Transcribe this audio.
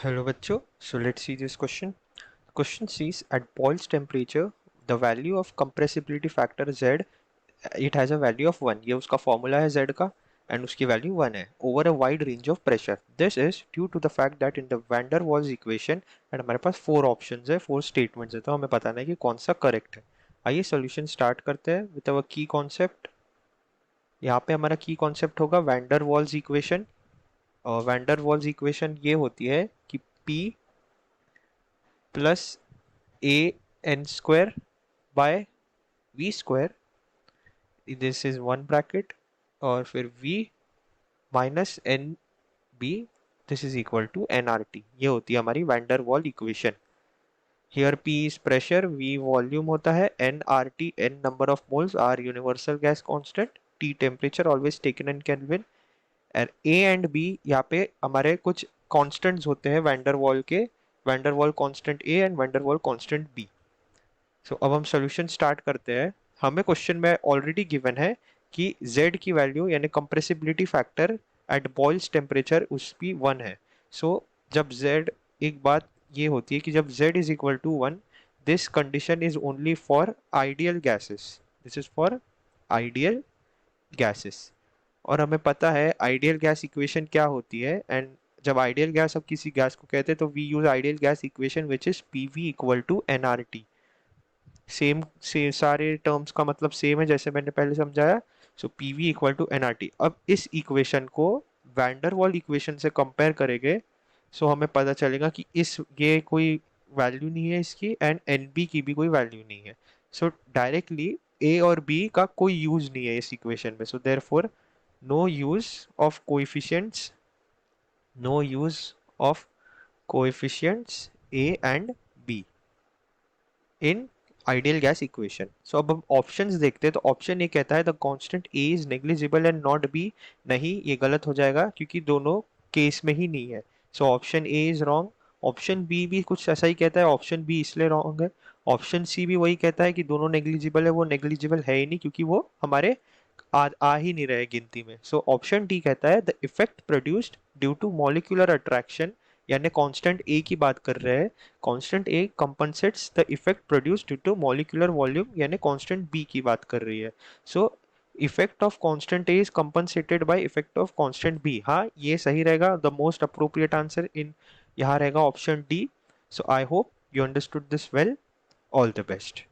Hello बच्चों, so let's see this question. Question says at Boyle's temperature, the value of compressibility factor Z, it has a value of 1. ये उसका formula है Z का and उसकी value 1 है over a wide range of pressure. This is due to the fact that in the van der Waals equation and हमारे पास 4 options है, 4 statements है, तो हमें पता नहीं कि कौन सा correct है. आइए solution start करते हैं with our key concept. यहाँ पे हमारा key concept होगा van der Waals equation. और van der Waals equation ये होती है कि P plus a n square by v square, this is one bracket, और फिर v minus n b, this is equal to n are t. ये होती है हमारी van der Waals equation. Here p is pressure, v volume होता है, n are t n number of moles, r universal gas constant, t temperature always taken in kelvin, और a and b यहाँ पे हमारे कुछ कांस्टेंट्स होते हैं वैंडर वॉल के, wander wall constant a and wander wall constant b. सो अब हम सोल्यूशन स्टार्ट करते हैं. हमें क्वेश्चन में ऑलरेडी गिवन है कि z की वैल्यू यानी compressibility factor at Boyle's temperature उसकी 1 है. सो जब z, एक बात ये होती है कि जब z is equal to 1, this condition is only for ideal gases, this is for ideal gases. और हमें पता है आइडियल गैस इक्वेशन क्या होती है, एंड जब आइडियल गैस अब किसी गैस को कहते हैं तो we use ideal gas equation which is p we equal to n are t. Same से सारे टर्म्स का मतलब सेम है जैसे मैंने पहले समझाया. So P we equal to n are T. अब इस इक्वेशन को वैंडर वॉल इक्वेशन से कंपेयर करेंगे, सो हमें पता चलेगा कि इस ये कोई वैल्यू नहीं है इसकी, एंड एन बी की भी कोई वैल्यू नहीं है. सो डायरेक्टली ए और बी का कोई यूज नहीं है इस इक्वेशन में. So therefore no use of coefficients, no use of coefficients a and b in ideal gas equation. So अब हम ऑप्शंस देखते हैं. तो ऑप्शन ए कहता है the constant a is negligible and not be. नहीं, ये गलत हो जाएगा क्योंकि दोनों केस में ही नहीं है. So option a is wrong. Option b भी कुछ ऐसा ही कहता है, ऑप्शन बी इसलिए रॉन्ग है. ऑप्शन सी भी वही कहता है कि दोनों नेग्लिजिबल है, वो नेग्लिजिबल है ही नहीं क्योंकि वो हमारे आ ही नहीं रहे गिनती में. सो ऑप्शन डी कहता है the effect produced due to molecular attraction, यानी कांस्टेंट ए की बात कर रहे हैं. Constant a compensates the effect produced due to molecular volume, यानी कांस्टेंट बी की बात कर रही है. So effect of constant a is compensated by effect of constant b. हाँ, ये सही रहेगा. The most appropriate answer in यहाँ रहेगा option D. So I hope you understood this well. All the best.